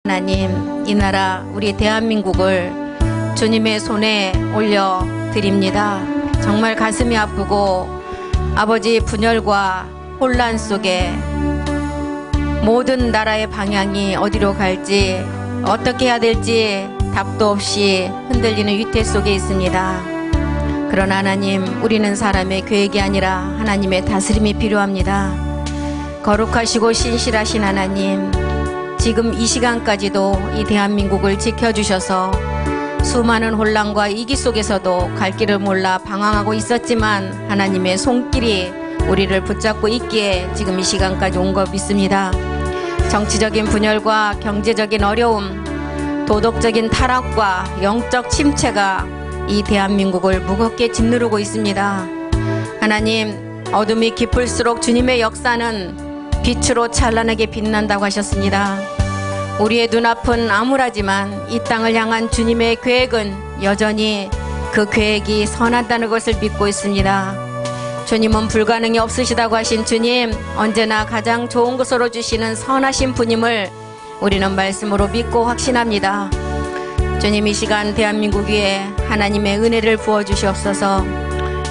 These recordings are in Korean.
하나님, 이 나라 우리 대한민국을 주님의 손에 올려드립니다. 정말 가슴이 아프고 아버지 분열과 혼란 속에 모든 나라의 방향이 어디로 갈지 어떻게 해야 될지 답도 없이 흔들리는 위태 속에 있습니다. 그러나 하나님, 우리는 사람의 계획이 아니라 하나님의 다스림이 필요합니다. 거룩하시고 신실하신 하나님, 지금 이 시간까지도 이 대한민국을 지켜주셔서 수많은 혼란과 위기 속에서도 갈 길을 몰라 방황하고 있었지만 하나님의 손길이 우리를 붙잡고 있기에 지금 이 시간까지 온 것 믿습니다. 정치적인 분열과 경제적인 어려움, 도덕적인 타락과 영적 침체가 이 대한민국을 무겁게 짓누르고 있습니다. 하나님, 어둠이 깊을수록 주님의 역사는 빛으로 찬란하게 빛난다고 하셨습니다. 우리의 눈앞은 암울하지만 이 땅을 향한 주님의 계획은 여전히 그 계획이 선하다는 것을 믿고 있습니다. 주님은 불가능이 없으시다고 하신 주님, 언제나 가장 좋은 것으로 주시는 선하신 분임을 우리는 말씀으로 믿고 확신합니다. 주님, 이 시간 대한민국 위에 하나님의 은혜를 부어주시옵소서.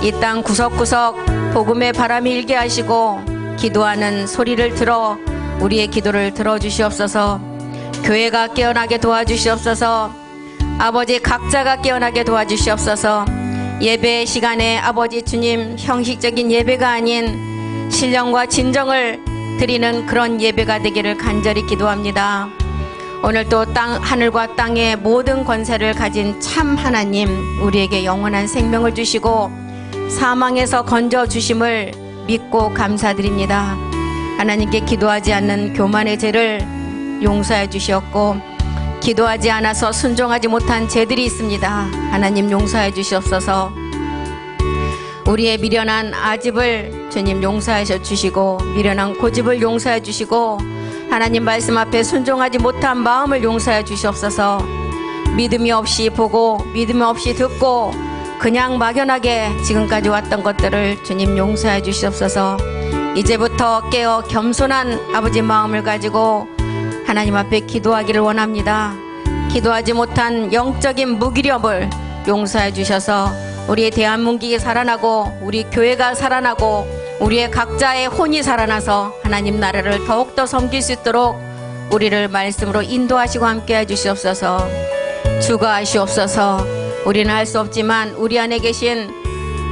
이 땅 구석구석 복음의 바람이 일게 하시고 기도하는 소리를 들어 우리의 기도를 들어주시옵소서. 교회가 깨어나게 도와주시옵소서. 아버지, 각자가 깨어나게 도와주시옵소서. 예배 시간에 아버지 주님, 형식적인 예배가 아닌 신령과 진정을 드리는 그런 예배가 되기를 간절히 기도합니다. 오늘도 하늘과 땅의 모든 권세를 가진 참 하나님, 우리에게 영원한 생명을 주시고 사망에서 건져주심을 믿고 감사드립니다. 하나님께 기도하지 않는 교만의 죄를 용서해 주시었고, 기도하지 않아서 순종하지 못한 죄들이 있습니다. 하나님 용서해 주시옵소서. 우리의 미련한 아집을 주님 용서하셔 주시고, 미련한 고집을 용서해 주시고, 하나님 말씀 앞에 순종하지 못한 마음을 용서해 주시옵소서. 믿음이 없이 보고 믿음이 없이 듣고 그냥 막연하게 지금까지 왔던 것들을 주님 용서해 주시옵소서. 이제부터 깨어 겸손한 아버지 마음을 가지고 하나님 앞에 기도하기를 원합니다. 기도하지 못한 영적인 무기력을 용서해 주셔서 우리의 대한민국이 살아나고 우리 교회가 살아나고 우리의 각자의 혼이 살아나서 하나님 나라를 더욱더 섬길 수 있도록 우리를 말씀으로 인도하시고 함께 해주시옵소서. 주가하시옵소서. 우리는 할 수 없지만 우리 안에 계신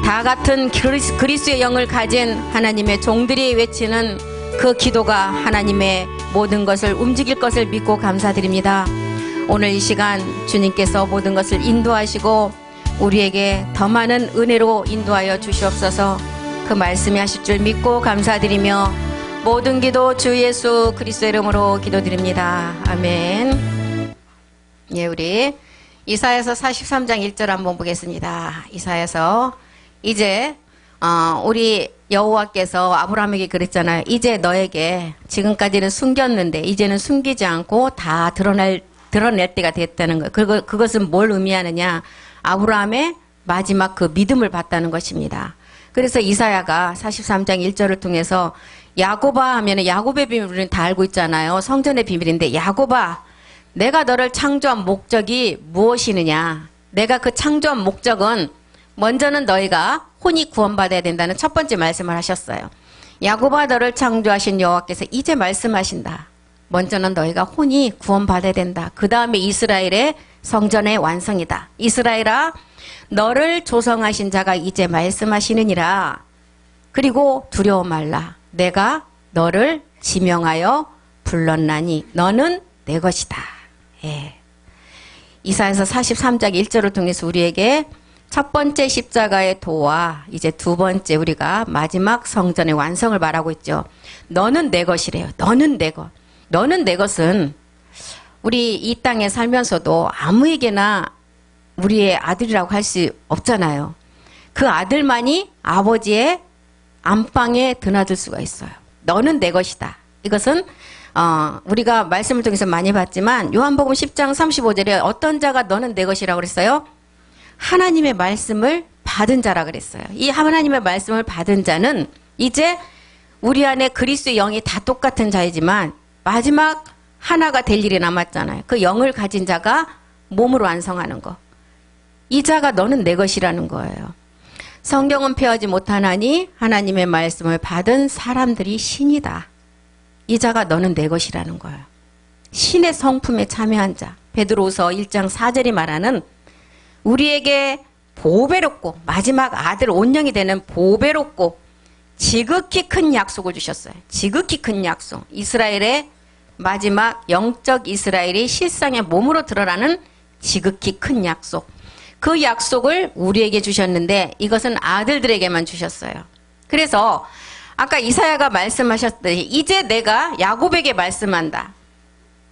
다 같은 그리스도의 영을 가진 하나님의 종들이 외치는 그 기도가 하나님의 모든 것을 움직일 것을 믿고 감사드립니다. 오늘 이 시간 주님께서 모든 것을 인도하시고 우리에게 더 많은 은혜로 인도하여 주시옵소서. 그 말씀이 하실 줄 믿고 감사드리며 모든 기도 주 예수 그리스도의 이름으로 기도드립니다. 아멘. 예, 우리 이사야서 43장 1절 한번 보겠습니다. 이사야서, 이제 우리 여호와께서 아브라함에게 그랬잖아요. 이제 너에게 지금까지는 숨겼는데 이제는 숨기지 않고 다 드러낼 때가 됐다는 거예요. 그것은 뭘 의미하느냐? 아브라함의 마지막 그 믿음을 봤다는 것입니다. 그래서 이사야가 43장 1절을 통해서 야곱아 하면 야곱의 비밀은 다 알고 있잖아요. 성전의 비밀인데, 야곱아, 내가 너를 창조한 목적이 무엇이느냐? 내가 그 창조한 목적은 먼저는 너희가 혼이 구원받아야 된다는 첫 번째 말씀을 하셨어요. 야곱아, 너를 창조하신 여호와께서 이제 말씀하신다. 먼저는 너희가 혼이 구원받아야 된다. 그 다음에 이스라엘의 성전의 완성이다. 이스라엘아, 너를 조성하신 자가 이제 말씀하시느니라. 그리고 두려워 말라. 내가 너를 지명하여 불렀나니 너는 내 것이다. 예. 이사야서 43장 1절을 통해서 우리에게 첫 번째 십자가의 도와 이제 두 번째 우리가 마지막 성전의 완성을 말하고 있죠. 너는 내 것이래요. 너는 내 것. 너는 내 것은 우리 이 땅에 살면서도 아무에게나 우리의 아들이라고 할 수 없잖아요. 그 아들만이 아버지의 안방에 드나들 수가 있어요. 너는 내 것이다. 이것은 우리가 말씀을 통해서 많이 봤지만 요한복음 10장 35절에 어떤 자가 너는 내 것이라고 그랬어요? 하나님의 말씀을 받은 자라 그랬어요. 이 하나님의 말씀을 받은 자는 이제 우리 안에 그리스도의 영이 다 똑같은 자이지만 마지막 하나가 될 일이 남았잖아요. 그 영을 가진 자가 몸으로 완성하는 거. 이 자가 너는 내 것이라는 거예요. 성경은 폐하지 못하나니 하나님의 말씀을 받은 사람들이 신이다. 이 자가 너는 내 것이라는 거예요. 신의 성품에 참여한 자. 베드로서 1장 4절이 말하는 우리에게 보배롭고 마지막 아들 온영이 되는 보배롭고 지극히 큰 약속을 주셨어요. 지극히 큰 약속. 이스라엘의 마지막 영적 이스라엘이 실상의 몸으로 드러나는 지극히 큰 약속. 그 약속을 우리에게 주셨는데 이것은 아들들에게만 주셨어요. 그래서 아까 이사야가 말씀하셨듯이 이제 내가 야곱에게 말씀한다.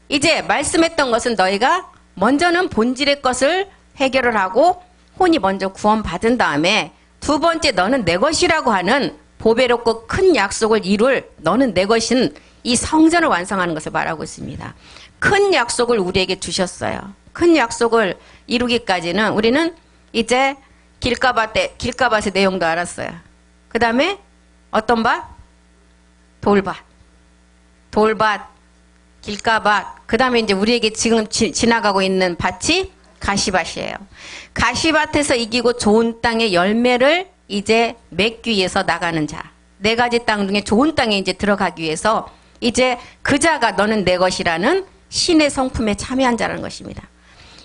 이제 말씀했던 것은 너희가 먼저는 본질의 것을 해결을 하고 혼이 먼저 구원받은 다음에 두 번째 너는 내 것이라고 하는 보배롭고 큰 약속을 이룰 너는 내 것인 이 성전을 완성하는 것을 말하고 있습니다. 큰 약속을 우리에게 주셨어요. 큰 약속을 이루기까지는 우리는 이제 길가밭의 내용도 알았어요. 그 다음에 어떤 밭? 돌밭, 길가밭. 그 다음에 이제 우리에게 지금 지나가고 있는 밭이 가시밭이에요. 가시밭에서 이기고 좋은 땅의 열매를 이제 맺기 위해서 나가는 자. 네 가지 땅 중에 좋은 땅에 이제 들어가기 위해서 이제 그 자가 너는 내 것이라는 신의 성품에 참여한 자라는 것입니다.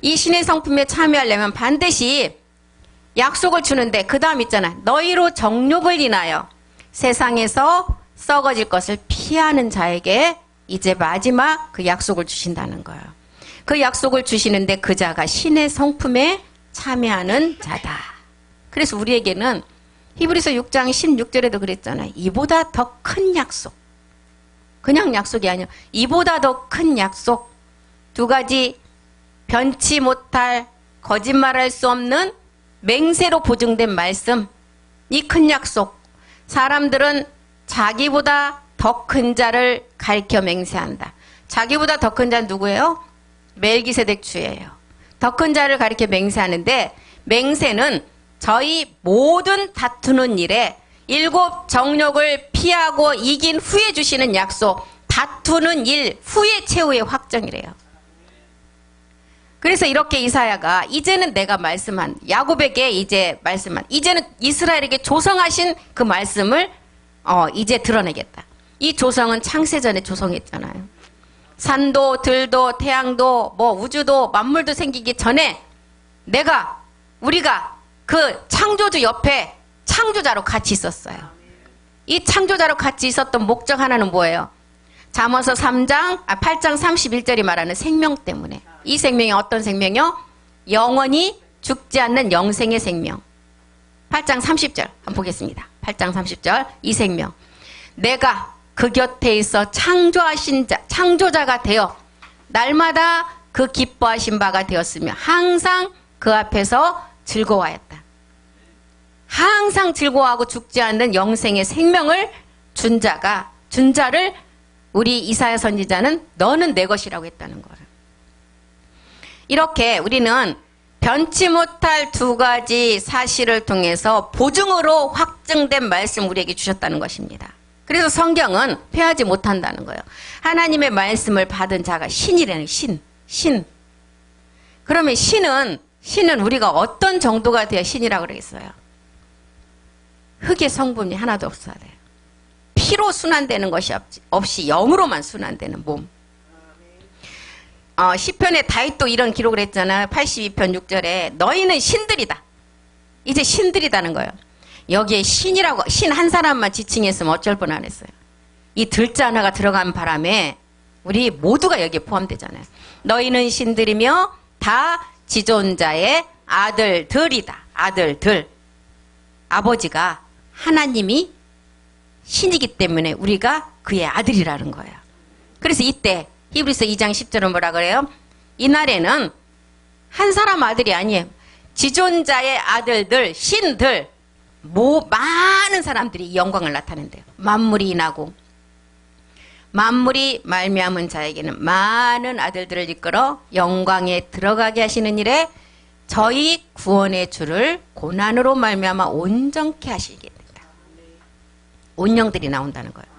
이 신의 성품에 참여하려면 반드시 약속을 주는데 그 다음 있잖아. 너희로 정욕을 인하여 세상에서 썩어질 것을 피하는 자에게 이제 마지막 그 약속을 주신다는 거예요. 그 약속을 주시는데 그 자가 신의 성품에 참여하는 자다. 그래서 우리에게는 히브리서 6장 16절에도 그랬잖아요. 이보다 더 큰 약속. 그냥 약속이 아니라 이보다 더 큰 약속. 두 가지 변치 못할 거짓말할 수 없는 맹세로 보증된 말씀. 이 큰 약속. 사람들은 자기보다 더 큰 자를 가리켜 맹세한다. 자기보다 더 큰 자는 누구예요? 멜기세덱 주예요. 더 큰 자를 가리켜 맹세하는데 맹세는 저희 모든 다투는 일에 7 정욕을 피하고 이긴 후에 주시는 약속. 다투는 일 후에 최후의 확정이래요. 그래서 이렇게 이사야가 이제는 내가 말씀한 야곱에게 이제 말씀한 이제는 이스라엘에게 조성하신 그 말씀을 이제 드러내겠다. 이 조성은 창세전에 조성했잖아요. 산도 들도 태양도 뭐 우주도 만물도 생기기 전에 우리가 그 창조주 옆에 창조자로 같이 있었어요. 이 창조자로 같이 있었던 목적 하나는 뭐예요? 잠언서 8장 31절이 말하는 생명 때문에. 이 생명이 어떤 생명이요? 영원히 죽지 않는 영생의 생명. 8장 30절 한번 보겠습니다. 8장 30절 이 생명. 내가 그 곁에 있어 창조하신 자, 창조자가 되어 날마다 그 기뻐하신 바가 되었으며 항상 그 앞에서 즐거워하였다. 항상 즐거워하고 죽지 않는 영생의 생명을 준 자를 우리 이사야 선지자는 너는 내 것이라고 했다는 거예요. 이렇게 우리는 변치 못할 두 가지 사실을 통해서 보증으로 확증된 말씀 우리에게 주셨다는 것입니다. 그래서 성경은 폐하지 못한다는 거예요. 하나님의 말씀을 받은 자가 신이라는 신. 그러면 신은 우리가 어떤 정도가 돼야 신이라고 그러겠어요? 흙의 성분이 하나도 없어야 돼요. 피로 순환되는 것이 없이 영으로만 순환되는 몸. 시편에 다윗도 이런 기록을 했잖아요. 82편 6절에 너희는 신들이다. 이제 신들이다는 거예요. 여기에 신 한 사람만 지칭했으면 어쩔 뻔 안 했어요. 이 들자 하나가 들어간 바람에 우리 모두가 여기에 포함되잖아요. 너희는 신들이며 다 지존자의 아들들이다. 아들들. 아버지가 하나님이 신이기 때문에 우리가 그의 아들이라는 거예요. 그래서 이때 히브리서 2장 10절은 뭐라 그래요? 이날에는 한 사람 아들이 아니에요. 지존자의 아들들, 신들, 많은 사람들이 영광을 나타낸대요. 만물이 인하고 만물이 말미암은 자에게는 많은 아들들을 이끌어 영광에 들어가게 하시는 일에 저희 구원의 주를 고난으로 말미암아 온전케 하시게 된다. 온영들이 나온다는 거예요.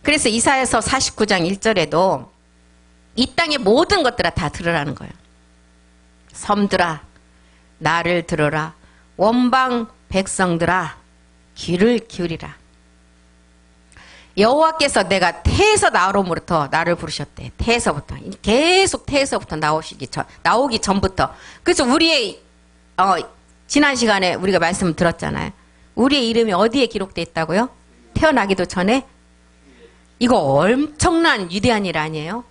그래서 이사야서 49장 1절에도 이 땅의 모든 것들아 다 들으라는 거예요. 섬들아 나를 들어라. 원방 백성들아 귀를 기울이라. 여호와께서 내가 태에서 나오므로부터 나를 부르셨대. 태에서부터 계속 태에서부터 나오기 전부터. 그래서 우리의 지난 시간에 우리가 말씀을 들었잖아요. 우리의 이름이 어디에 기록되어 있다고요? 태어나기도 전에. 이거 엄청난 위대한 일 아니에요?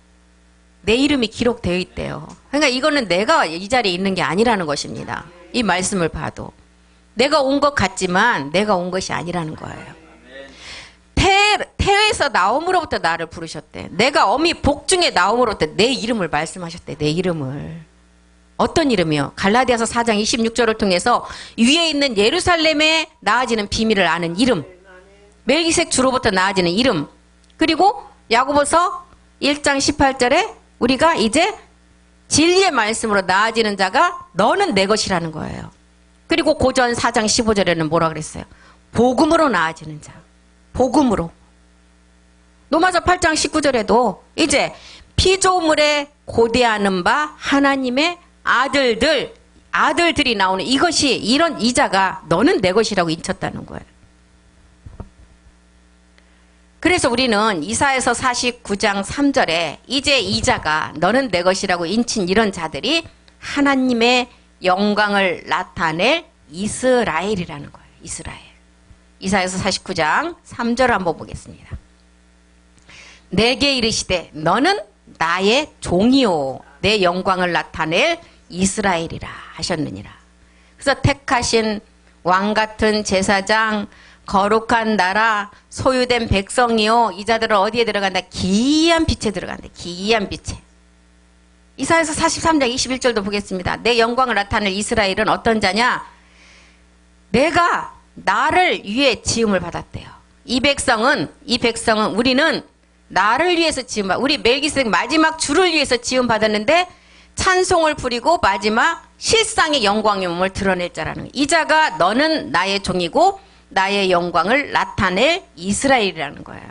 내 이름이 기록되어 있대요. 그러니까 이거는 내가 이 자리에 있는 게 아니라는 것입니다. 이 말씀을 봐도 내가 온 것 같지만 내가 온 것이 아니라는 거예요. 태에서 나옴으로부터 나를 부르셨대. 내가 어미 복중에 나옴으로부터 내 이름을 말씀하셨대. 내 이름을. 어떤 이름이요? 갈라디아서 4장 26절을 통해서 위에 있는 예루살렘에 나아지는 비밀을 아는 이름, 멜기색 주로부터 나아지는 이름, 그리고 야고보서 1장 18절에 우리가 이제 진리의 말씀으로 나아지는 자가 너는 내 것이라는 거예요. 그리고 고전 4장 15절에는 뭐라 그랬어요? 복음으로 나아지는 자. 복음으로. 로마서 8장 19절에도 이제 피조물에 고대하는 바 하나님의 아들들이 나오는 이것이 이런 이자가 너는 내 것이라고 인쳤다는 거예요. 그래서 우리는 이사야서 49장 3절에 이제 이자가 너는 내 것이라고 인친 이런 자들이 하나님의 영광을 나타낼 이스라엘이라는 거예요. 이스라엘. 이사야서 49장 3절을 한번 보겠습니다. 내게 이르시되 너는 나의 종이요 내 영광을 나타낼 이스라엘이라 하셨느니라. 그래서 택하신 왕같은 제사장 거룩한 나라 소유된 백성이요 이 자들은 어디에 들어간다? 기이한 빛에 들어간다. 기이한 빛에. 이사야서 43장 21절도 보겠습니다. 내 영광을 나타낼 이스라엘은 어떤 자냐? 내가 나를 위해 지음을 받았대요. 이 백성은 우리는 나를 위해서 지음 받. 우리 멜기세덱 마지막 주를 위해서 지음 받았는데 찬송을 부리고 마지막 실상의 영광의 몸을 드러낼 자라는 거예요. 이 자가 너는 나의 종이고 나의 영광을 나타낼 이스라엘이라는 거예요.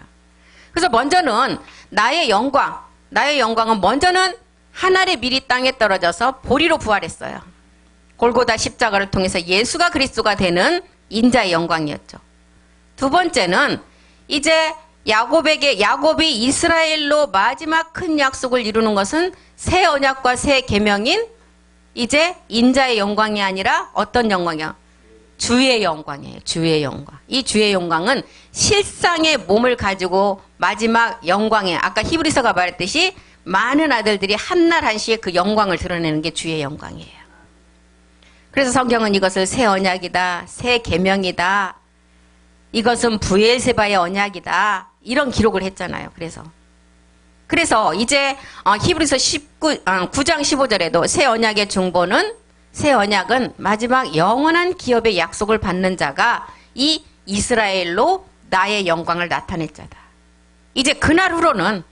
그래서 먼저는 나의 영광은 먼저는 하늘의 미리 땅에 떨어져서 보리로 부활했어요. 골고다 십자가를 통해서 예수가 그리스도가 되는 인자의 영광이었죠. 두 번째는 이제 야곱이 이스라엘로 마지막 큰 약속을 이루는 것은 새 언약과 새 계명인 이제 인자의 영광이 아니라 어떤 영광이요? 주의 영광이에요. 주의 영광. 이 주의 영광은 실상의 몸을 가지고 마지막 영광에 아까 히브리서가 말했듯이 많은 아들들이 한날 한시에 그 영광을 드러내는 게 주의 영광이에요. 그래서 성경은 이것을 새 언약이다. 새 계명이다. 이것은 부엘세바의 언약이다. 이런 기록을 했잖아요. 그래서 이제 히브리서 9장 15절에도 새 언약의 중보는 새 언약은 마지막 영원한 기업의 약속을 받는 자가 이 이스라엘로 나의 영광을 나타낼 자다. 이제 그날 후로는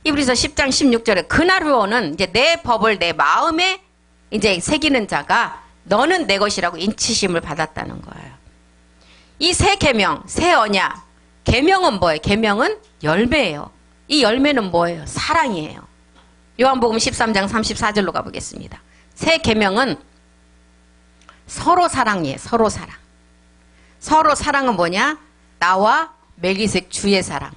히브리서 10장 16절에 그날 후로는 이제 내 법을 내 마음에 이제 새기는 자가 너는 내 것이라고 인치심을 받았다는 거예요. 이 새 계명, 새 언약. 계명은 뭐예요? 계명은 열매예요. 이 열매는 뭐예요? 사랑이에요. 요한복음 13장 34절로 가보겠습니다. 새 계명은 서로 사랑이에요. 서로 사랑. 서로 사랑은 뭐냐? 나와 멜기세덱 주의 사랑.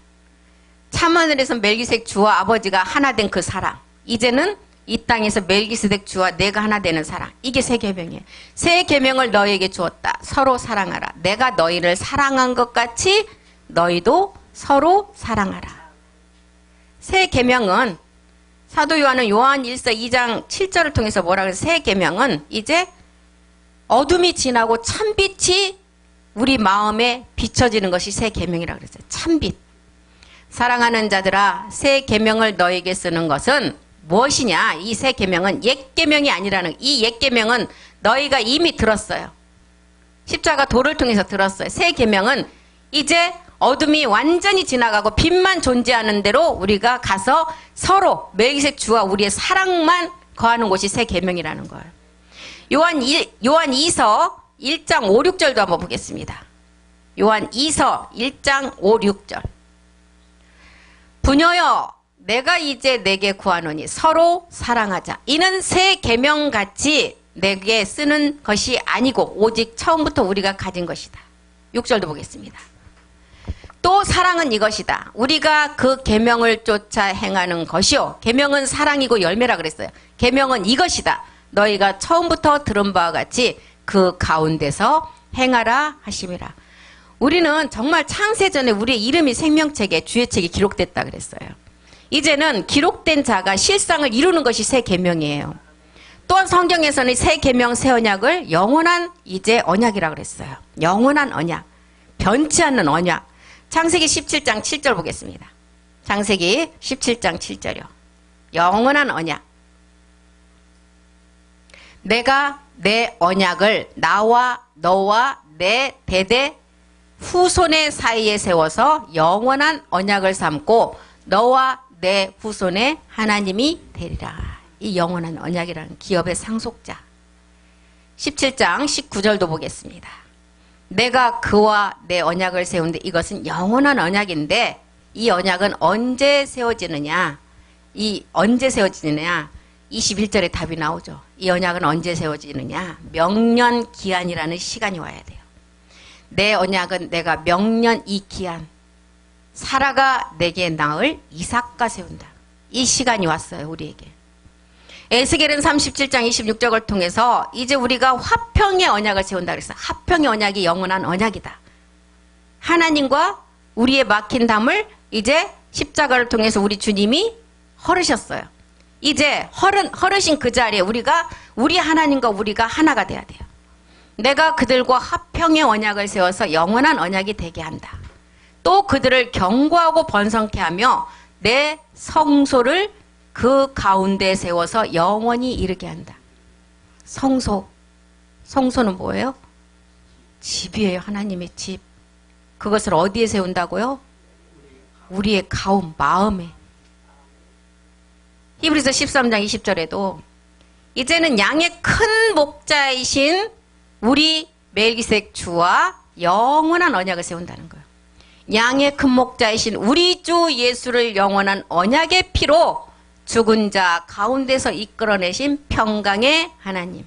참하늘에서 멜기세덱 주와 아버지가 하나 된 그 사랑. 이제는 이 땅에서 멜기세덱 주와 내가 하나 되는 사랑. 이게 새 계명이에요. 새 계명을 너희에게 주었다. 서로 사랑하라. 내가 너희를 사랑한 것 같이 너희도 서로 사랑하라. 새 계명은 사도 요한은 요한 1서 2장 7절을 통해서 뭐라 그래서 새 계명은 이제 어둠이 지나고 참빛이 우리 마음에 비춰지는 것이 새 계명이라고 그랬어요. 참빛. 사랑하는 자들아, 새 계명을 너에게 쓰는 것은 무엇이냐? 이 새 계명은 옛 계명이 아니라는, 이 옛 계명은 너희가 이미 들었어요. 십자가 도를 통해서 들었어요. 새 계명은 이제 어둠이 완전히 지나가고 빛만 존재하는 대로 우리가 가서 서로 멜기세덱 주와 우리의 사랑만 거하는 곳이 새 계명이라는 거예요. 요한 2서 1장 5, 6절도 한번 보겠습니다. 요한 2서 1장 5, 6절. 부녀여 내가 이제 내게 구하노니 서로 사랑하자. 이는 새 계명같이 내게 쓰는 것이 아니고 오직 처음부터 우리가 가진 것이다. 6절도 보겠습니다. 또 사랑은 이것이다. 우리가 그 계명을 쫓아 행하는 것이요. 계명은 사랑이고 열매라 그랬어요. 계명은 이것이다. 너희가 처음부터 들은 바와 같이 그 가운데서 행하라 하심이라. 우리는 정말 창세전에 우리의 이름이 생명책에 주의 책에 기록됐다 그랬어요. 이제는 기록된 자가 실상을 이루는 것이 새 계명이에요. 또한 성경에서는 새 계명 새 언약을 영원한 이제 언약이라 그랬어요. 영원한 언약, 변치 않는 언약. 창세기 17장 7절 보겠습니다. 창세기 17장 7절이요. 영원한 언약. 내가 내 언약을 나와 너와 내 대대 후손의 사이에 세워서 영원한 언약을 삼고 너와 내 후손의 하나님이 되리라. 이 영원한 언약이라는 기업의 상속자. 17장 19절도 보겠습니다. 내가 그와 내 언약을 세운데 이것은 영원한 언약인데 이 언약은 언제 세워지느냐? 이 언제 세워지느냐? 21절에 답이 나오죠. 이 언약은 언제 세워지느냐? 명년 기한이라는 시간이 와야 돼요. 내 언약은 내가 명년 이 기한 사라가 내게 낳을 이삭과 세운다. 이 시간이 왔어요. 우리에게. 에스겔은 37장 26절을 통해서 이제 우리가 화평의 언약을 세운다 그랬어요. 화평의 언약이 영원한 언약이다. 하나님과 우리의 막힌 담을 이제 십자가를 통해서 우리 주님이 헐으셨어요. 이제 헐으신 그 자리에 우리가 우리 하나님과 우리가 하나가 돼야 돼요. 내가 그들과 화평의 언약을 세워서 영원한 언약이 되게 한다. 또 그들을 견고하고 번성케 하며 내 성소를 그 가운데 세워서 영원히 이르게 한다. 성소. 성소는 뭐예요? 집이에요. 하나님의 집. 그것을 어디에 세운다고요? 우리의 가움, 마음에. 히브리서 13장 20절에도 이제는 양의 큰 목자이신 우리 멜기세덱 주와 영원한 언약을 세운다는 거예요. 양의 큰 목자이신 우리 주 예수를 영원한 언약의 피로 죽은 자 가운데서 이끌어내신 평강의 하나님.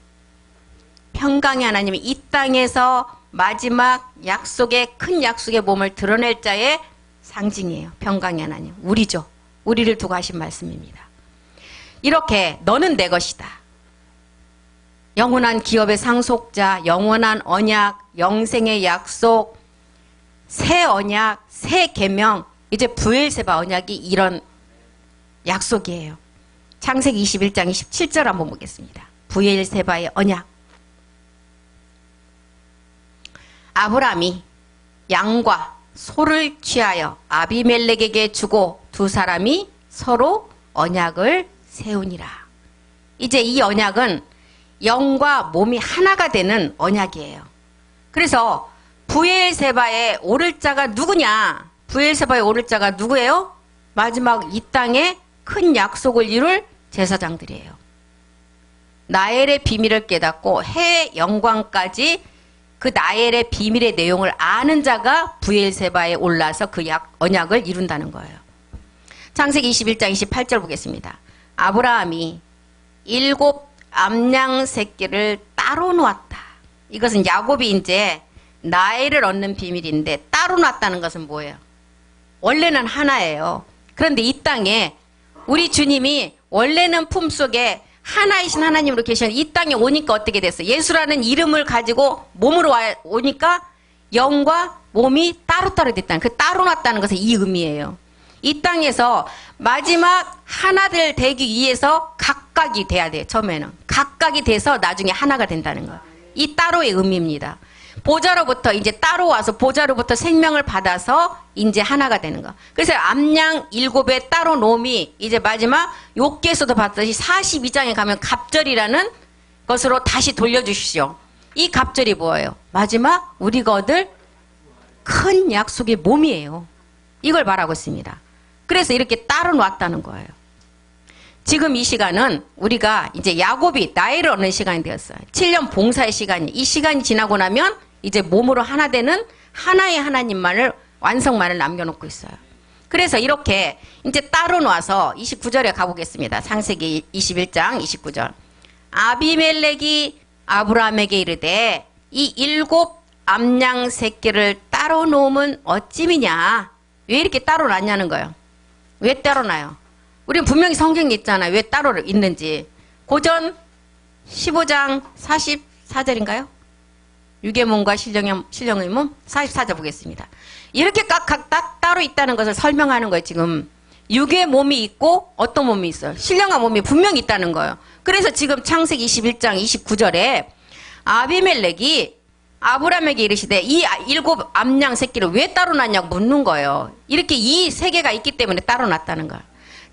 평강의 하나님이 이 땅에서 마지막 약속의 큰 약속의 몸을 드러낼 자의 상징이에요. 평강의 하나님. 우리죠. 우리를 두고 하신 말씀입니다. 이렇게 너는 내 것이다. 영원한 기업의 상속자, 영원한 언약, 영생의 약속, 새 언약, 새 계명, 이제 브엘세바 언약이 이런 약속이에요. 창세기 21장 27절 한번 보겠습니다. 브엘세바의 언약. 아브라함이 양과 소를 취하여 아비멜렉에게 주고 두 사람이 서로 언약을 세우니라. 이제 이 언약은 영과 몸이 하나가 되는 언약이에요. 그래서 브엘세바에 오를 자가 누구냐? 브엘세바에 오를 자가 누구예요? 마지막 이 땅에 큰 약속을 이룰 제사장들이에요. 나엘의 비밀을 깨닫고 해의 영광까지 그 나엘의 비밀의 내용을 아는 자가 브엘세바에 올라서 그 언약을 이룬다는 거예요. 창세기 21장 28절 보겠습니다. 아브라함이 7 암양 새끼를 따로 놓았다. 이것은 야곱이 이제 나엘을 얻는 비밀인데 따로 놨다는 것은 뭐예요? 원래는 하나예요. 그런데 이 땅에 우리 주님이 원래는 품속에 하나이신 하나님으로 계셨는데 이 땅에 오니까 어떻게 됐어요? 예수라는 이름을 가지고 몸으로 오니까 영과 몸이 따로따로 됐다는, 그 따로 놨다는 것은 이 의미예요. 이 땅에서 마지막 하나들 되기 위해서 각각이 돼야 돼요. 처음에는 각각이 돼서 나중에 하나가 된다는 거예요. 이 따로의 의미입니다. 보좌로부터 이제 따로 와서 보좌로부터 생명을 받아서 이제 하나가 되는 거. 그래서 암양 7에 따로 놈이 이제 마지막 욥기에서도 봤듯이 42장에 가면 갑절이라는 것으로 다시 돌려주시죠. 이 갑절이 뭐예요? 마지막 우리가 얻을 큰 약속의 몸이에요. 이걸 말하고 있습니다. 그래서 이렇게 따로 놨다는 거예요. 지금 이 시간은 우리가 이제 야곱이 나이를 얻는 시간이 되었어요. 7년 봉사의 시간이. 이 시간이 지나고 나면 이제 몸으로 하나 되는 하나의 하나님만을 완성만을 남겨놓고 있어요. 그래서 이렇게 이제 따로 놔서 29절에 가보겠습니다. 창세기 21장 29절. 아비멜렉이 아브라함에게 이르되 이 7 암양 새끼를 따로 놓으면 어찌미냐. 왜 이렇게 따로 놨냐는 거예요. 왜 따로 놔요? 우리는 분명히 성경에 있잖아요. 왜 따로 있는지. 고전 15장 44절인가요? 유계몽과 신령의 몸 44절 보겠습니다. 이렇게 각각 따로 있다는 것을 설명하는 거예요. 지금 육의 몸이 있고 어떤 몸이 있어요? 신령한 몸이 분명히 있다는 거예요. 그래서 지금 창세기 21장 29절에 아비멜렉이 아브라함에게 이르시되 이 7 암양 새끼를 왜 따로 놨냐고 묻는 거예요. 이렇게 이 세 개가 있기 때문에 따로 놨다는 거예요.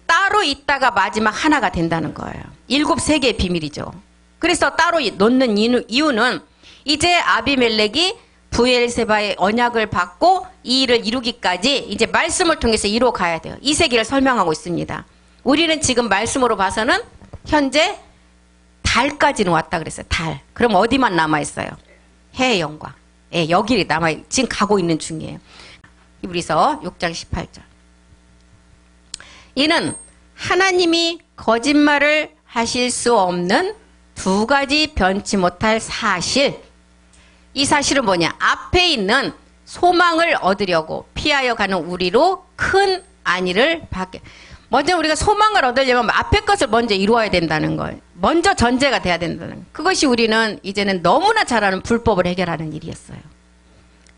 따로 있다가 마지막 하나가 된다는 거예요. 7 개의 비밀이죠. 그래서 따로 놓는 이유는 이제 아비멜렉이 부엘세바의 언약을 받고 이 일을 이루기까지 이제 말씀을 통해서 이루어 가야 돼요. 이 세계를 설명하고 있습니다. 우리는 지금 말씀으로 봐서는 현재 달까지는 왔다 그랬어요. 달. 그럼 어디만 남아있어요? 해의 영광. 예, 여기 지금 가고 있는 중이에요. 히브리서 6장 18절. 이는 하나님이 거짓말을 하실 수 없는 2가지 변치 못할 사실. 이 사실은 뭐냐? 앞에 있는 소망을 얻으려고 피하여 가는 우리로 큰 안위를 받게. 먼저 우리가 소망을 얻으려면 앞에 것을 먼저 이루어야 된다는 걸. 먼저 전제가 돼야 된다는 걸. 그것이 우리는 이제는 너무나 잘 아는 불법을 해결하는 일이었어요.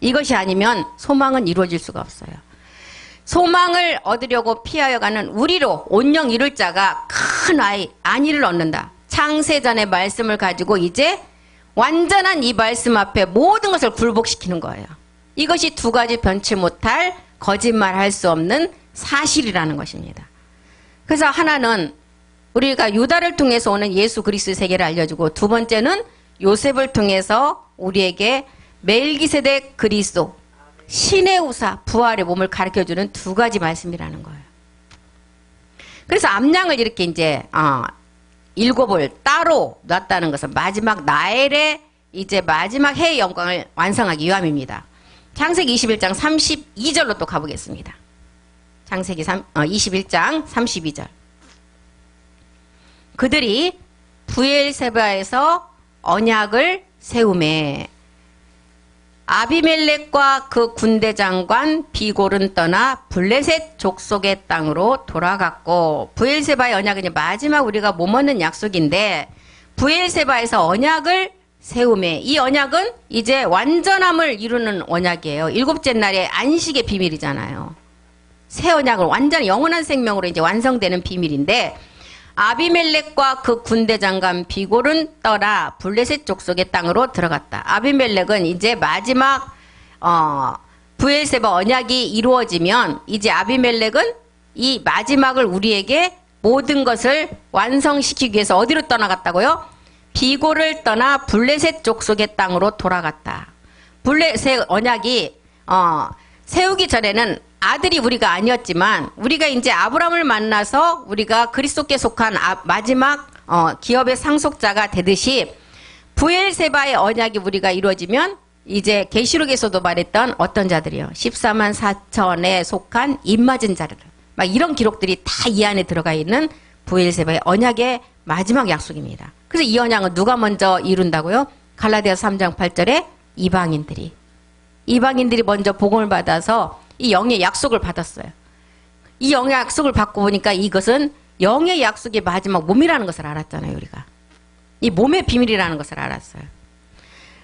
이것이 아니면 소망은 이루어질 수가 없어요. 소망을 얻으려고 피하여 가는 우리로 온영 이룰 자가 큰 안위를 얻는다. 창세전의 말씀을 가지고 이제 완전한 이 말씀 앞에 모든 것을 굴복시키는 거예요. 이것이 2가지 변치 못할 거짓말할 수 없는 사실이라는 것입니다. 그래서 하나는 우리가 유다를 통해서 오는 예수 그리스도의 세계를 알려주고, 두 번째는 요셉을 통해서 우리에게 멜기세덱 그리스도 신의 우사 부활의 몸을 가르쳐주는 2가지 말씀이라는 거예요. 그래서 암양을 이렇게 이제 7을 따로 놨다는 것은 마지막 나엘의 이제 마지막 해의 영광을 완성하기 위함입니다. 창세기 21장 32절로 또 가보겠습니다. 창세기 21장 32절. 그들이 부엘세바에서 언약을 세우매 아비멜렉과 그 군대 장관 비골은 떠나 블레셋 족속의 땅으로 돌아갔고, 부엘세바의 언약은 마지막 우리가 못 얻는 약속인데, 부엘세바에서 언약을 세우매, 이 언약은 이제 완전함을 이루는 언약이에요. 7째 날의 안식의 비밀이잖아요. 새 언약을 완전 영원한 생명으로 이제 완성되는 비밀인데, 아비멜렉과 그 군대 장관 비골은 떠나 블레셋 족속의 땅으로 들어갔다. 아비멜렉은 이제 마지막 부엘세바 언약이 이루어지면 이제 아비멜렉은 이 마지막을 우리에게 모든 것을 완성시키기 위해서 어디로 떠나갔다고요? 비골을 떠나 블레셋 족속의 땅으로 돌아갔다. 블레셋 언약이 세우기 전에는 아들이 우리가 아니었지만, 우리가 이제 아브라함을 만나서 우리가 그리스도께 속한 마지막 기업의 상속자가 되듯이, 부엘세바의 언약이 우리가 이루어지면 이제 계시록에서도 말했던 어떤 자들이요, 14만 4천에 속한 입맞은 자들, 막 이런 기록들이 다 이 안에 들어가 있는 부엘세바의 언약의 마지막 약속입니다. 그래서 이 언약은 누가 먼저 이룬다고요? 갈라디아서 3장 8절에 이방인들이 먼저 복음을 받아서 이 영의 약속을 받았어요. 이 영의 약속을 받고 보니까 이것은 영의 약속의 마지막 몸이라는 것을 알았잖아요. 우리가 이 몸의 비밀이라는 것을 알았어요.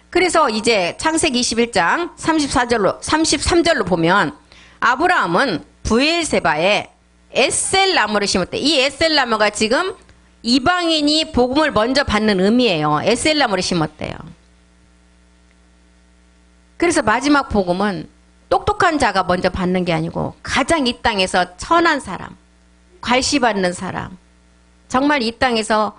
그래서 이제 창세기 21장 33절로 보면, 아브라함은 부엘세바에 에셀나무를 심었대. 이 에셀나무가 지금 이방인이 복음을 먼저 받는 의미예요. 에셀나무를 심었대요. 그래서 마지막 복음은 똑똑한 자가 먼저 받는 게 아니고, 가장 이 땅에서 천한 사람, 괄시받는 사람, 정말 이 땅에서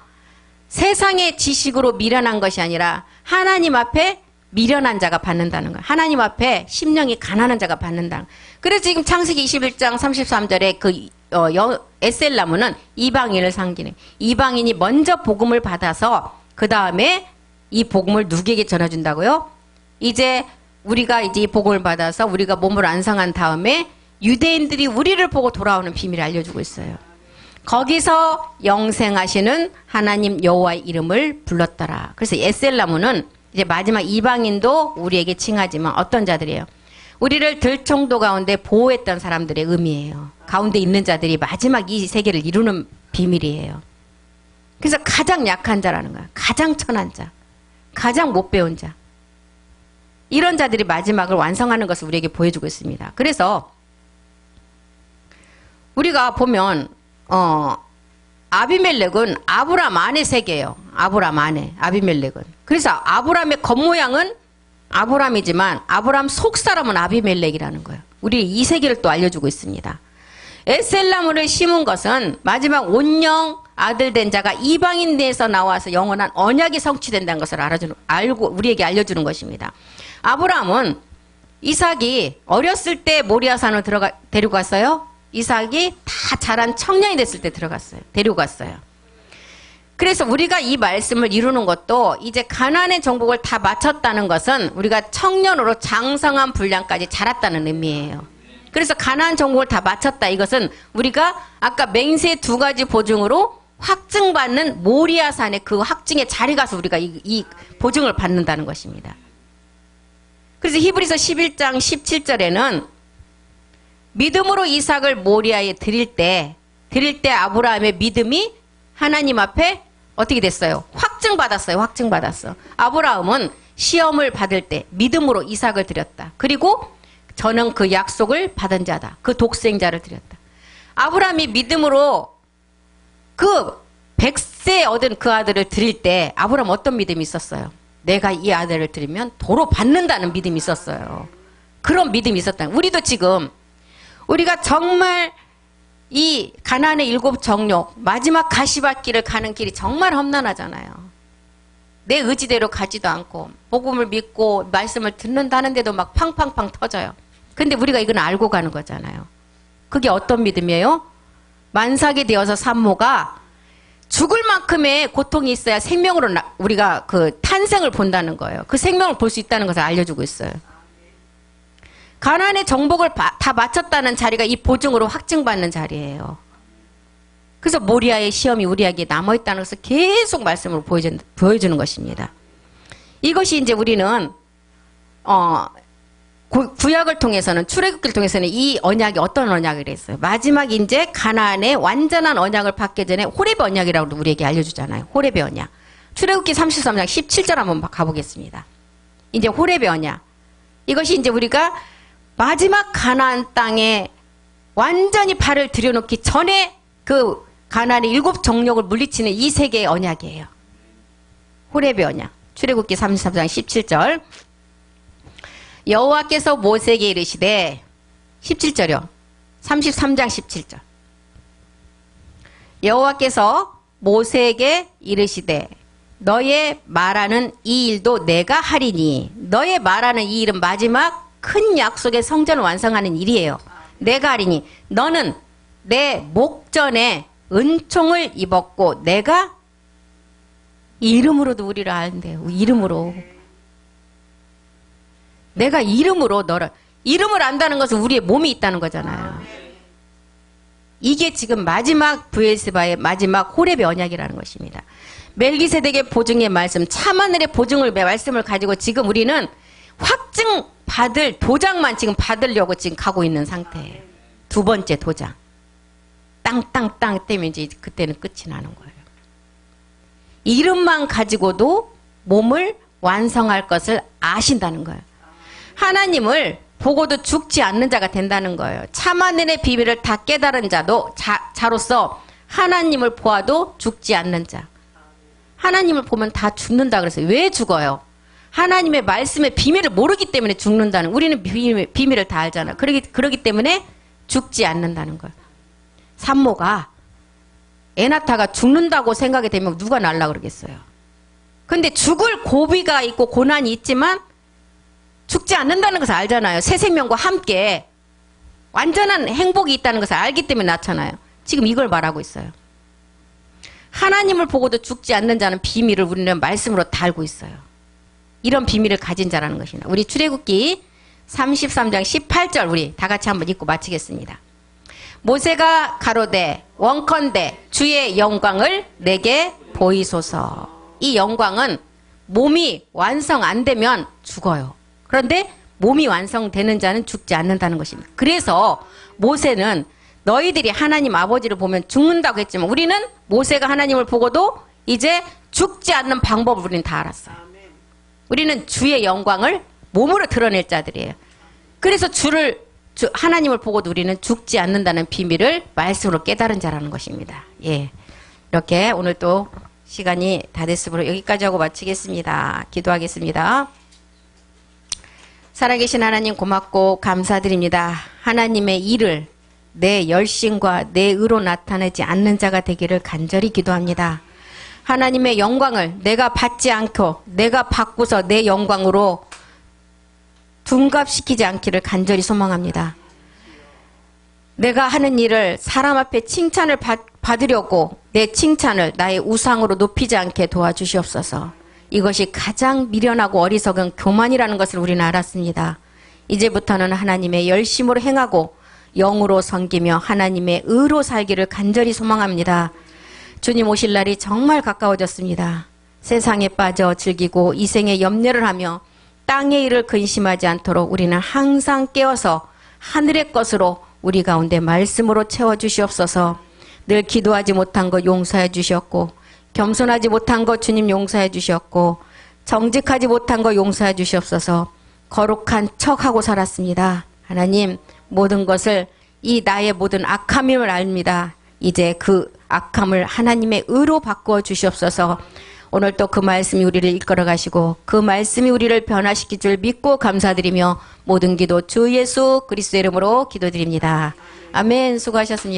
세상의 지식으로 미련한 것이 아니라 하나님 앞에 미련한 자가 받는다는 거예요. 하나님 앞에 심령이 가난한 자가 받는다는 거예요. 그래서 지금 창세기 21장 33절에 그 에셀나무는 이방인을 상기는, 이방인이 먼저 복음을 받아서 그 다음에 이 복음을 누구에게 전해준다고요? 이제 우리가 이제 복음을 받아서 우리가 몸을 안상한 다음에 유대인들이 우리를 보고 돌아오는 비밀을 알려주고 있어요. 거기서 영생하시는 하나님 여호와의 이름을 불렀더라. 그래서 에셀나무는 이제 마지막 이방인도 우리에게 칭하지만 어떤 자들이에요? 우리를 들청도 가운데 보호했던 사람들의 의미예요. 가운데 있는 자들이 마지막 이 세계를 이루는 비밀이에요. 그래서 가장 약한 자라는 거야. 가장 천한 자. 가장 못 배운 자. 이런 자들이 마지막을 완성하는 것을 우리에게 보여주고 있습니다. 그래서 우리가 보면 아비멜렉은 아브람 안의 세계예요. 아브람 안에 아비멜렉은. 그래서 아브람의 겉모양은 아브람이지만 아브람 속 사람은 아비멜렉이라는 거예요. 우리 이 세계를 또 알려주고 있습니다. 에셀나무를 심은 것은 마지막 온영 아들 된 자가 이방인 내에서 나와서 영원한 언약이 성취된다는 것을 알고 우리에게 알려주는 것입니다. 아브람은 이삭이 어렸을 때 모리아산으로 데리고 갔어요. 이삭이 다 자란 청년이 됐을 때 데리고 갔어요. 그래서 우리가 이 말씀을 이루는 것도 이제 가나안의 정복을 다 마쳤다는 것은 우리가 청년으로 장성한 분량까지 자랐다는 의미예요. 그래서 가나안 정복을 다 마쳤다. 이것은 우리가 아까 맹세 2가지 보증으로 확증받는 모리아산의 그 확증의 자리 가서 우리가 이 보증을 받는다는 것입니다. 그래서 히브리서 11장 17절에는 믿음으로 이삭을 모리아에 드릴 때 아브라함의 믿음이 하나님 앞에 어떻게 됐어요? 확증받았어요. 확증받았어. 아브라함은 시험을 받을 때 믿음으로 이삭을 드렸다. 그리고 저는 그 약속을 받은 자다. 그 독생자를 드렸다. 아브라함이 믿음으로 그 100세 얻은 그 아들을 드릴 때 아브라함 어떤 믿음이 있었어요? 내가 이 아들을 드리면 도로 받는다는 믿음이 있었어요. 그런 믿음이 있었다. 우리도 지금 우리가 정말 이 가나안의 7 정욕 마지막 가시밭길을 가는 길이 정말 험난하잖아요. 내 의지대로 가지도 않고 복음을 믿고 말씀을 듣는다는데도 막 팡팡팡 터져요. 근데 우리가 이건 알고 가는 거잖아요. 그게 어떤 믿음이에요? 만삭이 되어서 산모가 죽을 만큼의 고통이 있어야 생명으로 우리가 그 탄생을 본다는 거예요. 그 생명을 볼 수 있다는 것을 알려주고 있어요. 가나안의 정복을 다 마쳤다는 자리가 이 보증으로 확증받는 자리예요. 그래서 모리아의 시험이 우리에게 남아있다는 것을 계속 말씀으로 보여주는 것입니다. 이것이 이제 우리는 구약을 통해서는 출애굽기를 통해서는 이 언약이 어떤 언약을 했어요. 마지막 이제 가나안의 완전한 언약을 받기 전에 호렙의 언약이라고 우리에게 알려주잖아요. 호렙의 언약. 출애굽기 33장 17절 한번 가보겠습니다. 이제 호렙의 언약. 이것이 이제 우리가 마지막 가나안 땅에 완전히 발을 들여놓기 전에 그 가나안의 7 정욕을 물리치는 이 세계의 언약이에요. 호렙의 언약. 출애굽기 33장 17절. 여호와께서 모세에게 이르시되 17절이요. 33장 17절. 여호와께서 모세에게 이르시되 너의 말하는 이 일도 내가 하리니. 너의 말하는 이 일은 마지막 큰 약속의 성전을 완성하는 일이에요. 내가 하리니 너는 내 목전에 은총을 입었고 내가 이름으로도 우리를 아는데요. 이름으로. 내가 이름으로 너를. 이름을 안다는 것은 우리의 몸이 있다는 거잖아요. 이게 지금 마지막 브엘스바의 마지막 호렙의 언약이라는 것입니다. 멜기세덱의 보증의 말씀, 참하늘의 보증을 말씀을 가지고 지금 우리는 확증 받을 도장만 지금 받으려고 지금 가고 있는 상태예요. 2번째 도장. 땅땅땅 때문에 이제 그때는 끝이 나는 거예요. 이름만 가지고도 몸을 완성할 것을 아신다는 거예요. 하나님을 보고도 죽지 않는 자가 된다는 거예요. 참하늘의 비밀을 다 깨달은 자로서 하나님을 보아도 죽지 않는 자. 하나님을 보면 다 죽는다 그랬어요. 왜 죽어요? 하나님의 말씀의 비밀을 모르기 때문에 죽는다는. 우리는 비밀을 다 알잖아요. 그러기 때문에 죽지 않는다는 거예요. 산모가 애 낳다가 죽는다고 생각이 되면 누가 날라 그러겠어요. 근데 죽을 고비가 있고 고난이 있지만 죽지 않는다는 것을 알잖아요. 새 생명과 함께 완전한 행복이 있다는 것을 알기 때문에 낳잖아요. 지금 이걸 말하고 있어요. 하나님을 보고도 죽지 않는 자는 비밀을 우리는 말씀으로 다 알고 있어요. 이런 비밀을 가진 자라는 것입니다. 우리 출애굽기 33장 18절 우리 다 같이 한번 읽고 마치겠습니다. 모세가 가로되 원컨대 주의 영광을 내게 보이소서. 이 영광은 몸이 완성 안 되면 죽어요. 그런데 몸이 완성되는 자는 죽지 않는다는 것입니다. 그래서 모세는 너희들이 하나님 아버지를 보면 죽는다고 했지만 우리는 모세가 하나님을 보고도 이제 죽지 않는 방법을 우리는 다 알았어요. 우리는 주의 영광을 몸으로 드러낼 자들이에요. 그래서 하나님을 보고도 우리는 죽지 않는다는 비밀을 말씀으로 깨달은 자라는 것입니다. 예, 이렇게 오늘 또 시간이 다 됐으므로 여기까지 하고 마치겠습니다. 기도하겠습니다. 살아계신 하나님 고맙고 감사드립니다. 하나님의 일을 내 열심과 내 의로 나타내지 않는 자가 되기를 간절히 기도합니다. 하나님의 영광을 내가 받지 않고 내가 받고서 내 영광으로 둔갑시키지 않기를 간절히 소망합니다. 내가 하는 일을 사람 앞에 칭찬을 받으려고 내 칭찬을 나의 우상으로 높이지 않게 도와주시옵소서. 이것이 가장 미련하고 어리석은 교만이라는 것을 우리는 알았습니다. 이제부터는 하나님의 열심으로 행하고 영으로 섬기며 하나님의 의로 살기를 간절히 소망합니다. 주님 오실 날이 정말 가까워졌습니다. 세상에 빠져 즐기고 이생에 염려를 하며 땅의 일을 근심하지 않도록 우리는 항상 깨어서 하늘의 것으로 우리 가운데 말씀으로 채워주시옵소서. 늘 기도하지 못한 것 용서해 주셨고 겸손하지 못한 것 주님 용서해 주셨고 정직하지 못한 것 용서해 주시옵소서. 거룩한 척하고 살았습니다. 하나님 모든 것을 이 나의 모든 악함임을 압니다. 이제 그 악함을 하나님의 의로 바꾸어 주시옵소서. 오늘 또 그 말씀이 우리를 이끌어 가시고 그 말씀이 우리를 변화시킬 줄 믿고 감사드리며 모든 기도 주 예수 그리스도의 이름으로 기도드립니다. 아멘. 수고하셨습니다.